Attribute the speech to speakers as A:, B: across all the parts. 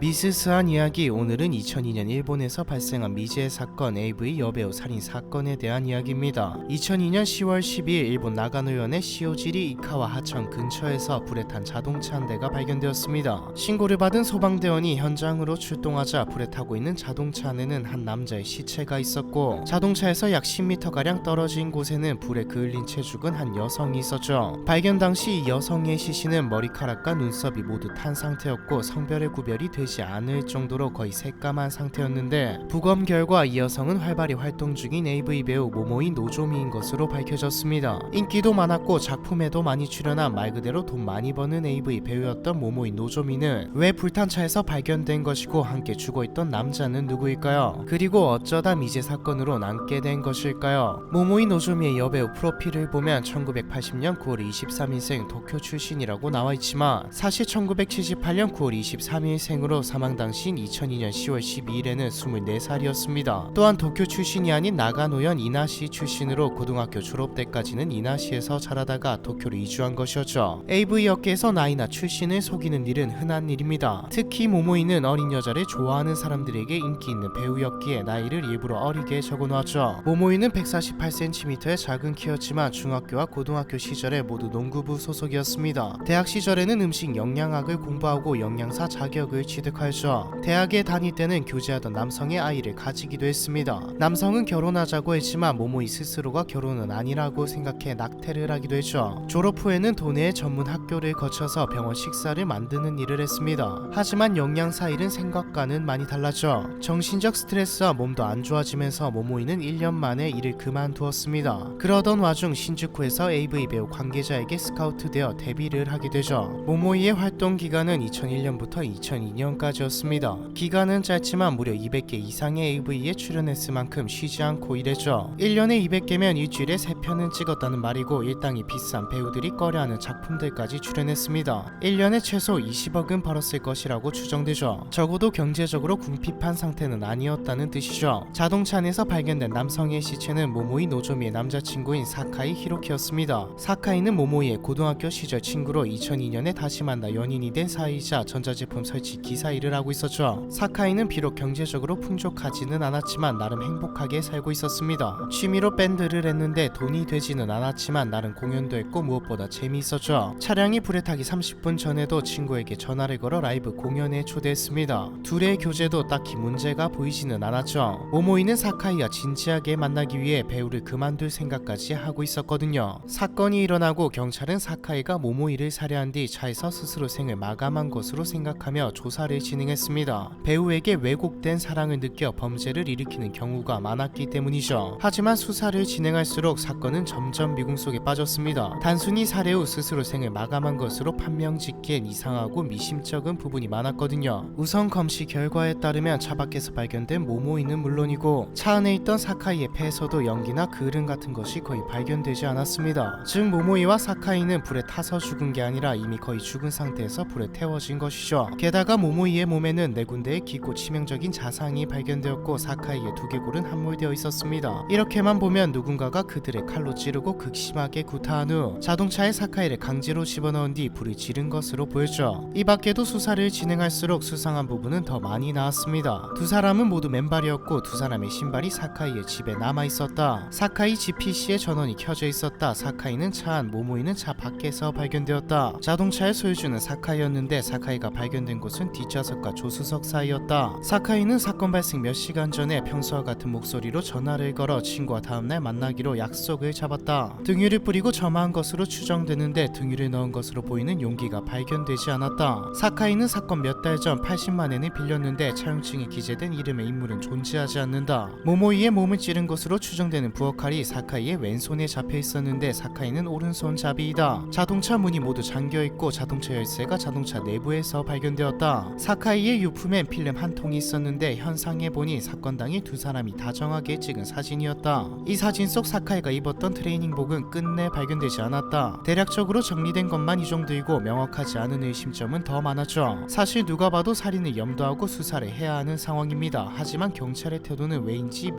A: 미스스한 이야기. 오늘은 2002년 일본에서 발생한 미제 사건 AV 여배우 살인 사건에 대한 이야기입니다. 2002년 10월 12일 일본 나가노현의 시오지리 이카와 하천 근처에서 불에 탄 자동차 한 대가 발견되었습니다. 신고를 받은 소방대원이 현장으로 출동하자 불에 타고 있는 자동차 안에는 한 남자의 시체가 있었고, 자동차에서 약 10m가량 떨어진 곳에는 불에 그을린 채 죽은 한 여성이 있었죠. 발견 당시 이 여성의 시신은 머리카락과 눈썹이 모두 탄 상태였고 성별의 구별이 되지 않을 정도로 거의 새까만 상태였는데, 부검 결과 이 여성은 활발히 활동 중인 AV 배우 모모이 노조미인 것으로 밝혀졌습니다. 인기도 많았고 작품에도 많이 출연한 말 그대로 돈 많이 버는 AV 배우였던 모모이 노조미는 왜 불탄 차에서 발견된 것이고 함께 죽어있던 남자는 누구일까요? 그리고 어쩌다 미제 사건으로 남게 된 것일까요? 모모이 노조미의 여배우 프로필을 보면 1980년 9월 23일생 도쿄 출신이라고 나와있지만 사실 1978년 9월 23일생으로 사망 당시인 2002년 10월 12일에는 24살이었습니다. 또한 도쿄 출신이 아닌 나가노현 이나시 출신으로 고등학교 졸업 때까지는 이나시에서 자라다가 도쿄로 이주한 것이었죠. AV 업계에서 나이나 출신을 속이는 일은 흔한 일입니다. 특히 모모이는 어린 여자를 좋아하는 사람들에게 인기 있는 배우였기에 나이를 일부러 어리게 적어놓았죠. 모모이는 148cm의 작은 키였지만 중학교와 고등학교 시절에 모두 농구부 소속이었습니다. 대학 시절에는 음식 영양학을 공부하고 영양사 자격을 취득하였죠. 대학에 다닐 때는 교제하던 남성의 아이를 가지기도 했습니다. 남성은 결혼하자고 했지만 모모이 스스로가 결혼은 아니라고 생각해 낙태를 하기도 했죠. 졸업 후에는 도내의 전문 학교를 거쳐서 병원 식사를 만드는 일을 했습니다. 하지만 영양사 일은 생각과는 많이 달랐죠. 정신적 스트레스와 몸도 안 좋아지면서 모모이는 1년 만에 일을 그만두었습니다. 그러던 와중 신주쿠에서 AV 배우 관계자에게 스카우트되어 데뷔를 하게 되죠. 모모이의 활동 기간은 2001년부터 2002년까지였습니다. 기간은 짧지만 무려 200개 이상의 AV에 출연했을 만큼 쉬지 않고 일했죠. 1년에 200개면 일주일에 3편은 찍었다는 말이고 일당이 비싼 배우들이 꺼려하는 작품들까지 출연했습니다. 1년에 최소 20억은 벌었을 것이라고 추정되죠. 적어도 경제적으로 궁핍한 상태는 아니었다는 뜻이죠. 자동차 안에서 발견된 남성의 시체는 모모이 노조미의 남자친구인 사카이 히로키였습니다. 사카이는 모모이의 고등학교 시절 친구로 2002년에 다시 만나 연인이 된 사이이자 전자제품 설치 기사 일을 하고 있었죠. 사카이는 비록 경제적으로 풍족하지는 않았지만 나름 행복하게 살고 있었습니다. 취미로 밴드를 했는데 돈이 되지는 않았지만 나름 공연도 했고 무엇보다 재미있었죠. 차량이 불에 타기 30분 전에도 친구에게 전화를 걸어 라이브 공연에 초대했습니다. 둘의 교제도 딱히 문제가 보이지는 않았죠. 모모이는 사카이와 진지하게 만나기 위해 배우를 그만둘 생각까지 하고 있었거든요. 사건이 일어나고 경찰은 사카이가 모모이를 살해한 뒤 차에서 스스로 생을 마감한 것으로 생각하며 조사를 진행했습니다. 배우에게 왜곡된 사랑을 느껴 범죄를 일으키는 경우가 많았기 때문이죠. 하지만 수사를 진행할수록 사건은 점점 미궁 속에 빠졌습니다. 단순히 살해 후 스스로 생을 마감한 것으로 판명짓기엔 이상하고 미심쩍은 부분이 많았거든요. 우선 검시 결과에 따르면 차 밖에서 발견된 모모이는 물론이고 차 안에 있던 사카이의 폐에서도 연기나 그을음 같은 것이 거의 발견되지 않았습니다. 즉 모모이와 사카이는 불에 타서 죽은 게 아니라 이미 거의 죽은 상태에서 불에 태워진 것이죠. 게다가 모모이의 몸에는 4군데의 깊고 치명적인 자상이 발견되었고 사카이의 두개골은 함몰되어 있었습니다. 이렇게만 보면 누군가가 그들의 칼로 찌르고 극심하게 구타한 후 자동차에 사카이를 강제로 집어넣은 뒤 불을 지른 것으로 보였죠. 이 밖에도 수사를 진행할수록 수상한 부분은 더 많이 나왔습니다. 두 사람은 모두 맨발이었고 두 사람의 신발이 사카이의 집에 남아있었다. 사카이 집 PC에 전원이 켜져 있었다. 사카이는 차 안, 모모이는 차 밖에서 발견되었다. 자동차의 소유주는 사카이였는데 사카이가 발견된 곳은 뒷좌석과 조수석 사이였다. 사카이는 사건 발생 몇 시간 전에 평소와 같은 목소리로 전화를 걸어 친구와 다음날 만나기로 약속을 잡았다. 등유를 뿌리고 점화한 것으로 추정되는데 등유를 넣은 것으로 보이는 용기가 발견되지 않았다. 사카이는 사건 몇 달 전 80만엔을 빌렸는데 차용증이 기재된 이름의 인물은 존재하지 않는다. 모모이의 몸을 찌른 것으로 추정되는 부엌칼이 사카이의 왼손에 잡혀 있었는데 사카이는 오른손잡이이다. 자동차 문이 모두 잠겨있고 자동차 열쇠가 자동차 내부에서 발견되었다. 사카이의 유품엔 필름 한 통이 있었는데 현상에 보니 사건 당일 두 사람이 다정하게 찍은 사진이었다. 이 사진 속 사카이가 입었던 트레이닝복은 끝내 발견되지 않았다. 대략적으로 정리된 것만 이 정도이고 명확하지 않은 의심점은 더 많았죠. 사실 누가 봐도 살인을 염두하고 수사를 해야 하는 상황입니다. 하지만 경찰의 태도는 왜인지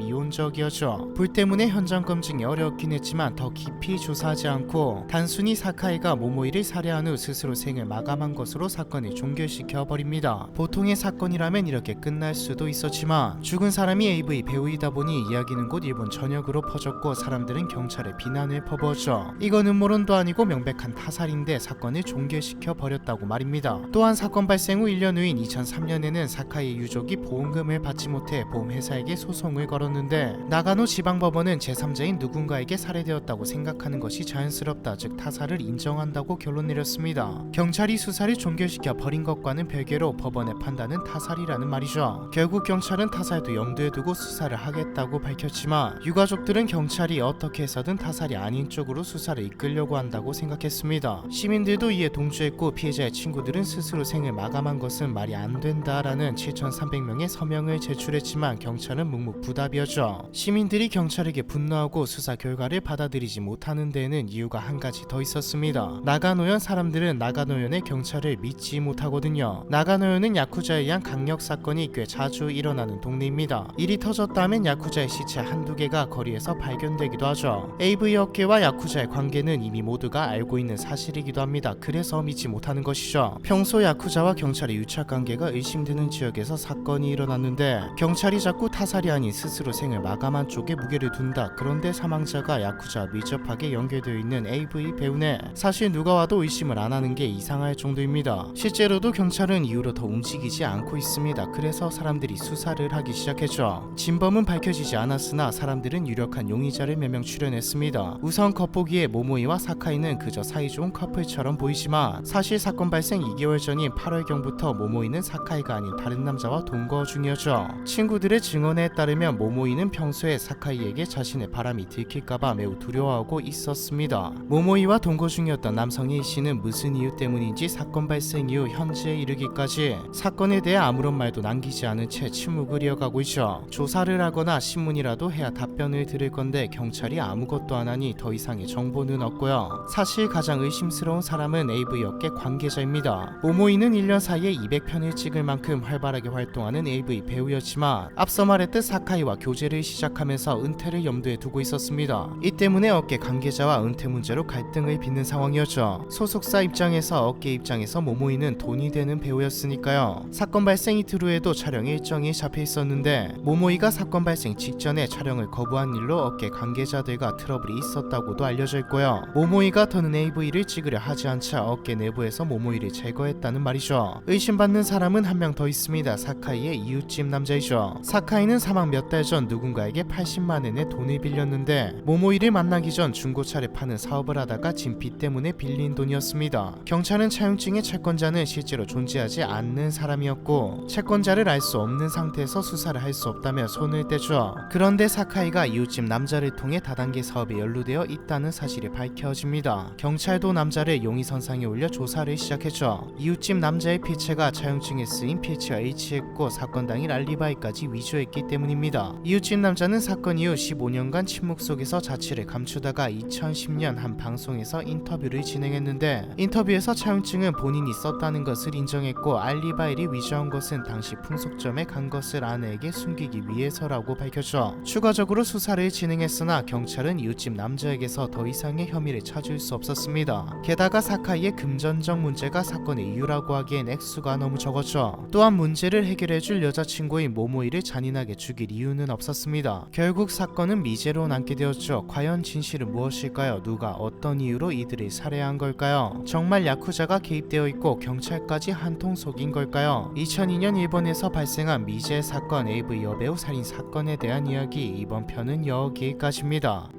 A: 미온적이었죠. 불 때문에 현장 검증이 어렵긴 했지만 더 깊이 조사하지 않고 단순히 사카이가 모모이를 살해한 후 스스로 생을 마감한 것으로 사건을 종결시켜 버립니다. 있습니다. 보통의 사건이라면 이렇게 끝날 수도 있었지만 죽은 사람이 AV 배우이다 보니 이야기는 곧 일본 전역으로 퍼졌고 사람들은 경찰에 비난을 퍼부었죠. 이건 음모론도 아니고 명백한 타살인데 사건을 종결시켜 버렸다고 말입니다. 또한 사건 발생 후 1년 후인 2003년에는 사카이의 유족이 보험금을 받지 못해 보험회사에게 소송을 걸었는데 나가노 지방법원은 제3자인 누군가에게 살해되었다고 생각하는 것이 자연스럽다, 즉 타살을 인정한다고 결론 내렸습니다. 경찰이 수사를 종결시켜 버린 것과는 별개로 법원의 판단은 타살이라는 말이죠. 결국 경찰은 타살도 염두에 두고 수사를 하겠다고 밝혔지만 유가족들은 경찰이 어떻게 해서든 타살이 아닌 쪽으로 수사를 이끌려고 한다고 생각했습니다. 시민들도 이에 동조했고 피해자의 친구들은 스스로 생을 마감한 것은 말이 안 된다라는 7,300명의 서명을 제출했지만 경찰은 묵묵부답이었죠. 시민들이 경찰에게 분노하고 수사 결과를 받아들이지 못하는 데에는 이유가 한 가지 더 있었습니다. 나가노현 사람들은 나가노현의 경찰을 믿지 못하거든요. 나가노현은 야쿠자에 의한 강력 사건이 꽤 자주 일어나는 동네입니다. 일이 터졌다면 야쿠자의 시체 한두 개가 거리에서 발견되기도 하죠. AV 업계와 야쿠자의 관계는 이미 모두가 알고 있는 사실이기도 합니다. 그래서 믿지 못하는 것이죠. 평소 야쿠자와 경찰의 유착 관계가 의심되는 지역에서 사건이 일어났는데 경찰이 자꾸 타살이 아닌 스스로 생을 마감한 쪽에 무게를 둔다. 그런데 사망자가 야쿠자와 밀접하게 연결되어 있는 AV 배우네. 사실 누가 와도 의심을 안 하는 게 이상할 정도입니다. 실제로도 경찰은 이후로 더 움직이지 않고 있습니다. 그래서 사람들이 수사를 하기 시작했죠. 진범은 밝혀지지 않았으나 사람들은 유력한 용의자를 몇 명 추려냈습니다. 우선 겉보기에 모모이와 사카이는 그저 사이좋은 커플처럼 보이지만 사실 사건 발생 2개월 전인 8월경부터 모모이는 사카이가 아닌 다른 남자와 동거 중이었죠. 친구들의 증언에 따르면 모모이는 평소에 사카이에게 자신의 바람이 들킬까봐 매우 두려워하고 있었습니다. 모모이와 동거 중이었던 남성 A씨는 무슨 이유 때문인지 사건 발생 이후 현재에 이르기까지 사건에 대해 아무런 말도 남기지 않은 채 침묵을 이어가고 있죠. 조사를 하거나 신문이라도 해야 답변을 들을 건데 경찰이 아무것도 안 하니 더 이상의 정보는 없고요. 사실 가장 의심스러운 사람은 AV 업계 관계자입니다. 모모이는 1년 사이에 200편을 찍을 만큼 활발하게 활동하는 AV 배우였지만 앞서 말했듯 사카이와 교제를 시작하면서 은퇴를 염두에 두고 있었습니다. 이 때문에 업계 관계자와 은퇴 문제로 갈등을 빚는 상황이었죠. 소속사 입장에서 업계 입장에서 모모이는 돈이 되는 배우였으니까요. 사건 발생 이틀 후에도 촬영 일정이 잡혀 있었는데 모모이가 사건 발생 직전에 촬영을 거부한 일로 업계 관계자들과 트러블이 있었다고도 알려져 있고요. 모모이가 더는 AV를 찍으려 하지 않자 업계 내부에서 모모이를 제거했다는 말이죠. 의심받는 사람은 한 명 더 있습니다. 사카이의 이웃집 남자이죠. 사카이는 사망 몇 달 전 누군가에게 80만엔의 돈을 빌렸는데 모모이를 만나기 전 중고차를 파는 사업을 하다가 진 빚 때문에 빌린 돈이었습니다. 경찰은 차용증의 채권자는 실제로 존재하지 않는 사람이었고 채권자를 알 수 없는 상태에서 수사를 할 수 없다며 손을 떼죠. 그런데 사카이가 이웃집 남자를 통해 다단계 사업에 연루되어 있다는 사실이 밝혀집니다. 경찰도 남자를 용의선상에 올려 조사를 시작했죠. 이웃집 남자의 필체가 차용증에 쓰인 필체와 일치했고 사건 당일 알리바이까지 위조했기 때문입니다. 이웃집 남자는 사건 이후 15년간 침묵 속에서 자취를 감추다가 2010년 한 방송에서 인터뷰를 진행했는데 인터뷰에서 차용증은 본인이 썼다는 것을 인정했고 알리바이를 위조한 것은 당시 풍속점에 간 것을 아내에게 숨기기 위해서라고 밝혔죠. 추가적으로 수사를 진행했으나 경찰은 이웃집 남자에게서 더 이상의 혐의를 찾을 수 없었습니다. 게다가 사카이의 금전적 문제가 사건의 이유라고 하기엔 액수가 너무 적었죠. 또한 문제를 해결해줄 여자친구인 모모이를 잔인하게 죽일 이유는 없었습니다. 결국 사건은 미제로 남게 되었죠. 과연 진실은 무엇일까요? 누가 어떤 이유로 이들을 살해한 걸까요? 정말 야쿠자가 개입되어 있고 경찰까지 한통 속인 걸까요? 2002년 일본에서 발생한 미제 사건 AV 여배우 살인 사건에 대한 이야기, 이번 편은 여기까지입니다.